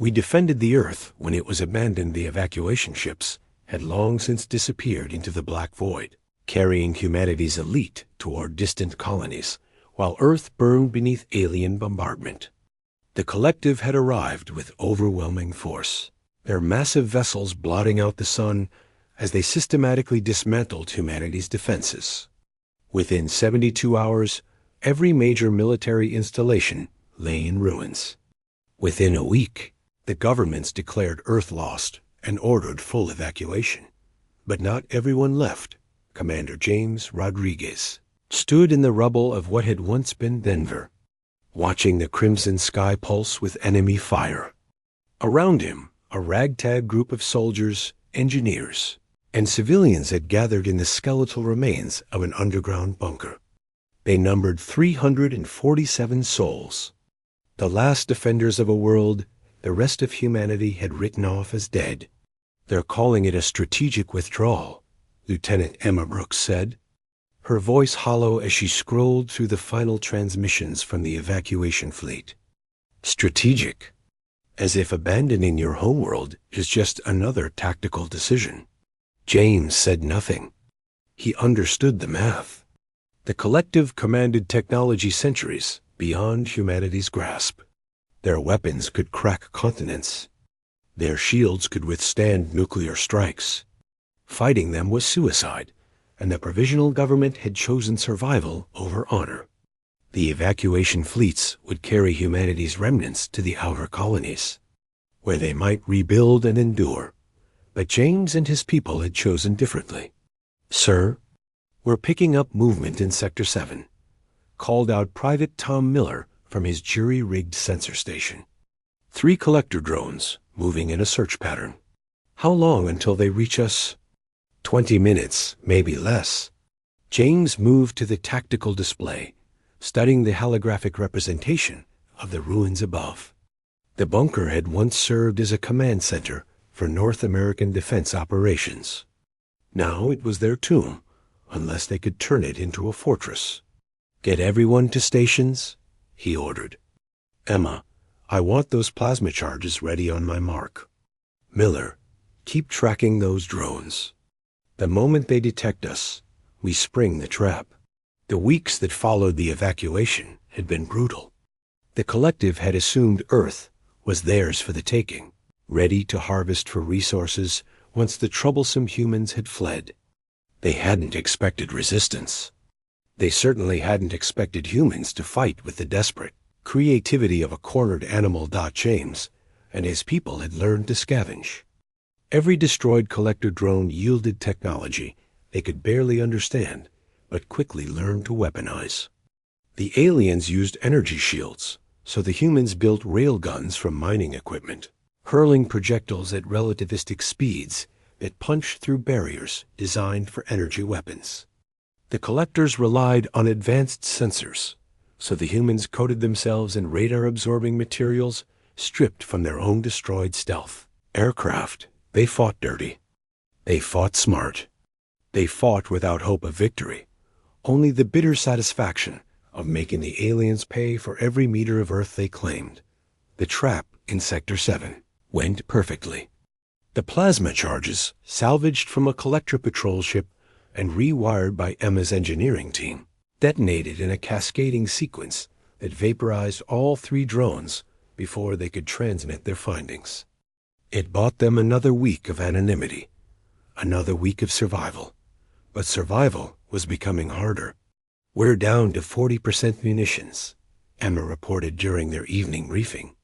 We defended the Earth when it was abandoned. The evacuation ships had long since disappeared into the black void, carrying humanity's elite toward distant colonies, while Earth burned beneath alien bombardment. The collective had arrived with overwhelming force, their massive vessels blotting out the sun as they systematically dismantled humanity's defenses. Within 72 hours, every major military installation lay in ruins. Within a week, the governments declared Earth lost and ordered full evacuation. But not everyone left. Commander James Rodriguez stood in the rubble of what had once been Denver, watching the crimson sky pulse with enemy fire. Around him, a ragtag group of soldiers, engineers, and civilians had gathered in the skeletal remains of an underground bunker. They numbered 347 souls, the last defenders of a world the rest of humanity had written off as dead. "They're calling it a strategic withdrawal," Lieutenant Emma Brooks said, her voice hollow as she scrolled through the final transmissions from the evacuation fleet. Strategic, as if abandoning your homeworld is just another tactical decision. James said nothing. He understood the math. The collective commanded technology centuries beyond humanity's grasp. Their weapons could crack continents. Their shields could withstand nuclear strikes. Fighting them was suicide, and the provisional government had chosen survival over honor. The evacuation fleets would carry humanity's remnants to the outer colonies, where they might rebuild and endure. But James and his people had chosen differently. "Sir, we're picking up movement in Sector 7, called out Private Tom Miller from his jury-rigged sensor station. 3 collector drones moving in a search pattern. How long until they reach us?" 20 minutes, maybe less. James moved to the tactical display, studying the holographic representation of the ruins above. The bunker had once served as a command center for North American defense operations. Now it was their tomb, unless they could turn it into a fortress. "Get everyone to stations," he ordered. "Emma, I want those plasma charges ready on my mark. Miller, keep tracking those drones. The moment they detect us, we spring the trap." The weeks that followed the evacuation had been brutal. The collective had assumed Earth was theirs for the taking, ready to harvest for resources once the troublesome humans had fled. They hadn't expected resistance. They certainly hadn't expected humans to fight with the desperate creativity of a cornered animal. James and his people had learned to scavenge. Every destroyed collector drone yielded technology they could barely understand, but quickly learned to weaponize. The aliens used energy shields, so the humans built railguns from mining equipment, hurling projectiles at relativistic speeds that punched through barriers designed for energy weapons. The collectors relied on advanced sensors, so the humans coated themselves in radar-absorbing materials stripped from their own destroyed stealth aircraft. They fought dirty. They fought smart. They fought without hope of victory, only the bitter satisfaction of making the aliens pay for every meter of Earth they claimed. The trap in Sector 7 went perfectly. The plasma charges, salvaged from a collector patrol ship and rewired by Emma's engineering team, detonated in a cascading sequence that vaporized all 3 drones before they could transmit their findings. It bought them another week of anonymity, another week of survival. But survival was becoming harder. "We're down to 40% munitions," Emma reported during their evening briefing.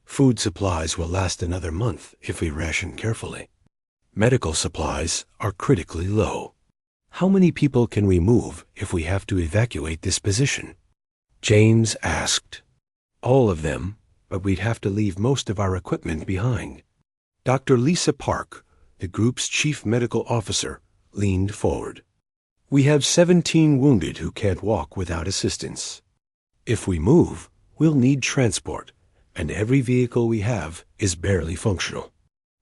"Food supplies will last another month if we ration carefully. Medical supplies are critically low. How many people can we move if we have to evacuate this position?" James asked. "All of them, but we'd have to leave most of our equipment behind." Dr. Lisa Park, the group's chief medical officer, leaned forward. "We have 17 wounded who can't walk without assistance. If we move, we'll need transport, and every vehicle we have is barely functional."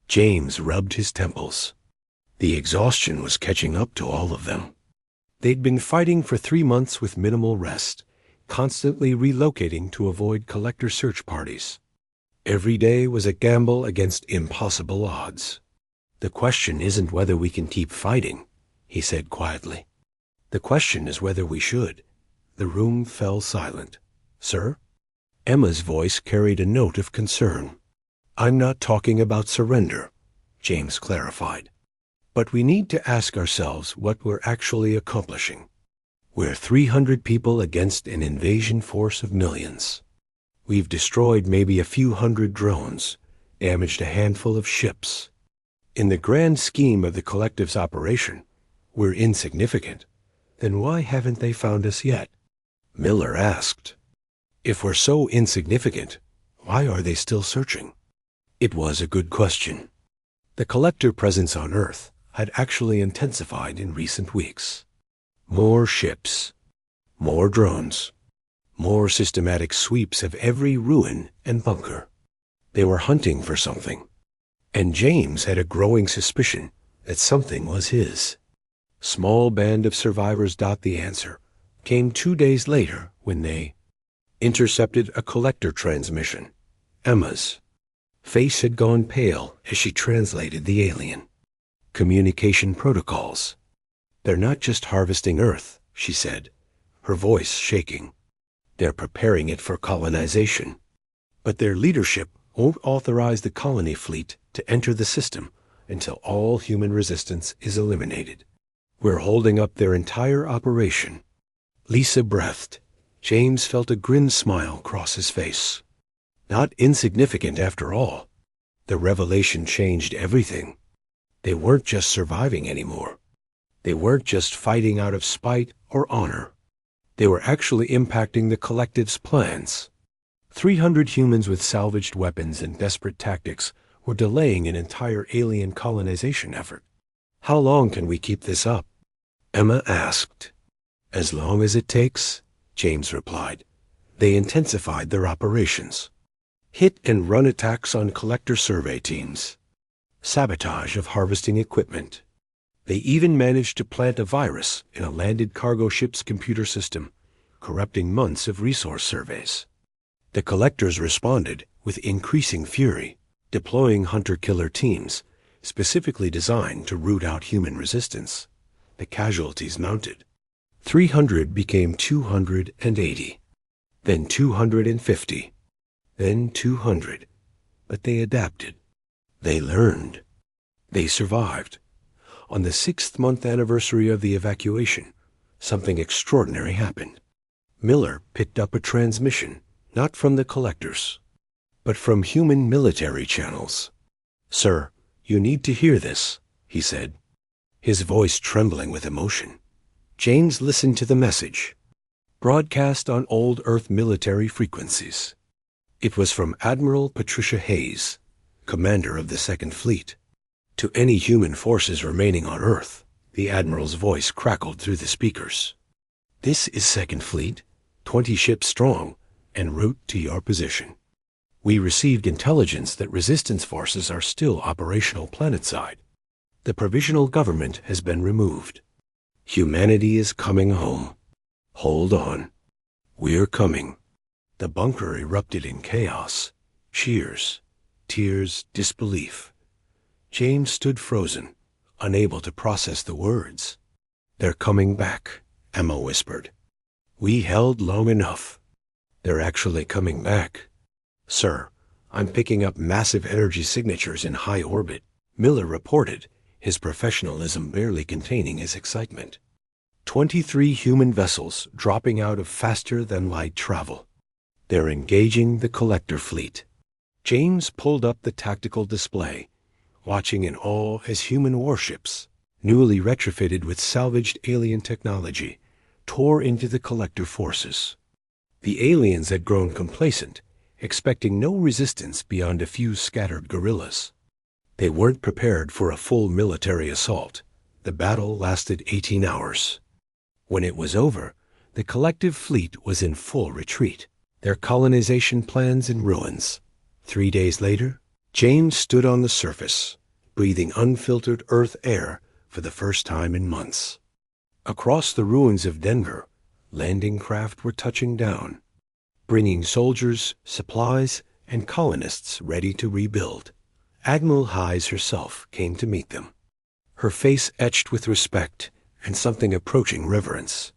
James rubbed his temples. The exhaustion was catching up to all of them. They'd been fighting for 3 months with minimal rest, constantly relocating to avoid collector search parties. Every day was a gamble against impossible odds. "The question isn't whether we can keep fighting," he said quietly. "The question is whether we should." The room fell silent. "Sir?" Emma's voice carried a note of concern. "I'm not talking about surrender," James clarified. "But we need to ask ourselves what we're actually accomplishing. We're 300 people against an invasion force of millions. We've destroyed maybe a few hundred drones, damaged a handful of ships. In the grand scheme of the collective's operation, we're insignificant. Then why haven't they found us yet?" Miller asked. "If we're so insignificant, why are they still searching?" It was a good question. The collector presence on Earth had actually intensified in recent weeks. More ships, more drones, more systematic sweeps of every ruin and bunker. They were hunting for something, and James had a growing suspicion that something was his. Small band of survivors. The answer came 2 days later when they intercepted a collector transmission. Emma's face had gone pale as she translated the alien. "Communication protocols. They're not just harvesting Earth," she said, her voice shaking. "They're preparing it for colonization. But their leadership won't authorize the colony fleet to enter the system until all human resistance is eliminated. We're holding up their entire operation." Lisa breathed. James felt a grim smile cross his face. Not insignificant after all. The revelation changed everything. They weren't just surviving anymore. They weren't just fighting out of spite or honor. They were actually impacting the collective's plans. 300 humans with salvaged weapons and desperate tactics were delaying an entire alien colonization effort. "How long can we keep this up?" Emma asked. "As long as it takes," James replied. They intensified their operations. Hit and run attacks on collector survey teams. Sabotage of harvesting equipment. They even managed to plant a virus in a landed cargo ship's computer system, corrupting months of resource surveys. The collectors responded with increasing fury, deploying hunter-killer teams, specifically designed to root out human resistance. The casualties mounted. 300 became 280, then 250, then 200. But they adapted. They learned. They survived. On the 6th-month anniversary of the evacuation, something extraordinary happened. Miller picked up a transmission, not from the collectors, but from human military channels. "Sir, you need to hear this," he said, his voice trembling with emotion. James listened to the message, broadcast on old Earth military frequencies. It was from Admiral Patricia Hayes, commander of the Second Fleet. To any human forces remaining on Earth, the Admiral's voice crackled through the speakers. "This is Second Fleet, 20 ships strong, en route to your position. We received intelligence that resistance forces are still operational planetside. The provisional government has been removed. Humanity is coming home. Hold on. We're coming." The bunker erupted in chaos. Cheers, tears, disbelief. James stood frozen, unable to process the words. "They're coming back," Emma whispered. "We held long enough. They're actually coming back." "Sir, I'm picking up massive energy signatures in high orbit," Miller reported, his professionalism barely containing his excitement. 23 human vessels dropping out of faster-than-light travel. They're engaging the collector fleet. James pulled up the tactical display, watching in awe as human warships, newly retrofitted with salvaged alien technology, tore into the collector forces. The aliens had grown complacent, expecting no resistance beyond a few scattered guerrillas. They weren't prepared for a full military assault. The battle lasted 18 hours. When it was over, the collective fleet was in full retreat, their colonization plans in ruins. 3 days later, James stood on the surface, breathing unfiltered Earth air for the first time in months. Across the ruins of Denver, landing craft were touching down, bringing soldiers, supplies, and colonists ready to rebuild. Admiral Hayes herself came to meet them, her face etched with respect and something approaching reverence.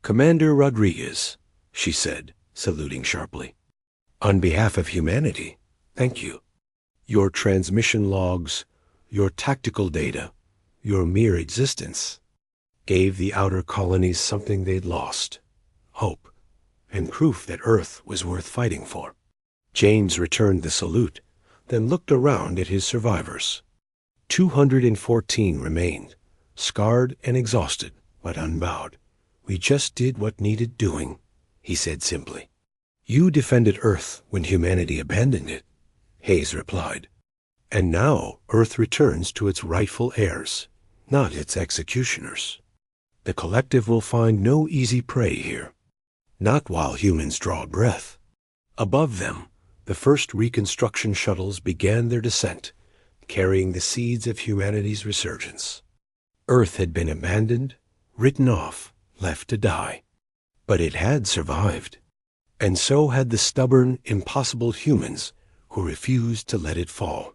"Commander Rodriguez," she said, saluting sharply. "On behalf of humanity, thank you. Your transmission logs, your tactical data, your mere existence gave the outer colonies something they'd lost: hope, and proof that Earth was worth fighting for." James returned the salute, then looked around at his survivors. 214 remained, scarred and exhausted, but unbowed. "We just did what needed doing," he said simply. "You defended Earth when humanity abandoned it," Hayes replied. "And now Earth returns to its rightful heirs, not its executioners. The collective will find no easy prey here, not while humans draw breath." Above them, the first reconstruction shuttles began their descent, carrying the seeds of humanity's resurgence. Earth had been abandoned, written off, left to die. But it had survived. And so had the stubborn, impossible humans who refused to let it fall.